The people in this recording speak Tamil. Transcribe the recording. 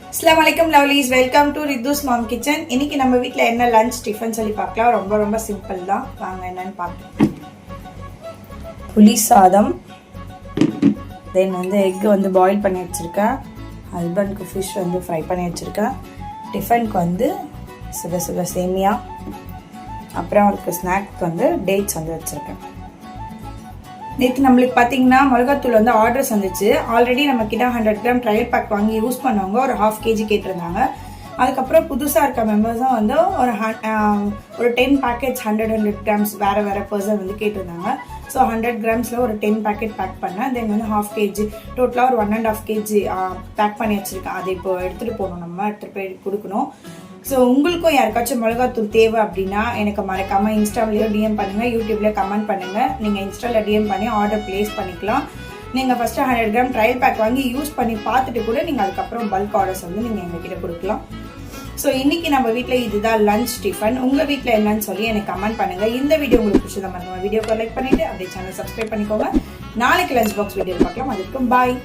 Assalamualaikum lovelies, welcome to Ridhu's Mom Kitchen. இன்னைக்கு நம்ம வீட்ல என்ன லஞ்ச் டிஃபன் சொல்லி பார்க்கலாம். ரொம்ப சிம்பிள் தான். வாங்க என்னன்னு பார்க்கலாம். புளி சாதம், தென் எக் பாயில் பண்ணி வச்சிருக்கேன். ஹஸ்பண்ட்க்கு ஃபிஷ் ஃப்ரை பண்ணி வச்சிருக்கேன். டிஃபனுக்கு சுட சேமியா, அப்புறம் அவருக்கு ஸ்நாக்க்கு டேட்ஸ் வச்சிருக்கேன். நேற்று நம்மளுக்கு பார்த்தீங்கன்னா மிளகாத்தூள் ஆர்டர்ஸ் வந்துச்சு. ஆல்ரெடி நம்ம கிட்ட 100 கிராம் ட்ரையல் பேக் வாங்கி யூஸ் பண்ணவங்க ஒரு 1/2 kg கேட்டிருந்தாங்க. அதுக்கப்புறம் புதுசாக இருக்க மெம்பர்ஸும் ஒரு 10 பேக்கெட்ஸ் 100 கிராம்ஸ் வேறு பர்சன் கேட்டிருந்தாங்க. ஸோ 100 கிராம்ஸில் ஒரு 10 பேக்கெட் பேக் பண்ணேன். தென் 1/2 kg டோட்டலாக ஒரு 1.5 kg பேக் பண்ணி வச்சுருக்கேன். அதை இப்போ எடுத்துகிட்டு போகணும், நம்ம எடுத்துகிட்டு போய் கொடுக்கணும். ஸோ உங்களுக்கும் யாருக்காச்சும் மிளகாத்தூள் தேவை அப்படின்னா எனக்கு மறக்காமல் இன்ஸ்டாவிலையோ டிஎம் பண்ணுங்கள், யூடியூப்லேயே கமெண்ட் பண்ணுங்கள். நீங்கள் இன்ஸ்டாவில் டிஎம் பண்ணி ஆர்டர் ப்ளேஸ் பண்ணிக்கலாம். நீங்கள் ஃபஸ்ட்டு 100 கிராம் ட்ரையல் பேக் வாங்கி யூஸ் பண்ணி பார்த்துட்டு கூட நீங்கள் அதுக்கப்புறம் பல்க் ஆர்டர்ஸ் நீங்கள் எங்ககிட்ட கொடுக்கலாம். ஸோ இன்றைக்கி நம்ம வீட்டில் இதுதான் லஞ்ச் டிஃபன். உங்கள் வீட்டில் என்னன்னு சொல்லி எனக்கு கமெண்ட் பண்ணுங்கள். இந்த வீடியோ உங்களுக்கு பிடிச்சதை மறக்காம வீடியோக்கு லைக் பண்ணிவிட்டு அப்படியே சேனல் சப்ஸ்கிரைப் பண்ணிக்கோங்க. நாளைக்கு லஞ்ச் பாக்ஸ் வீடியோ பார்க்கலாம். அதுக்கும் பாய்.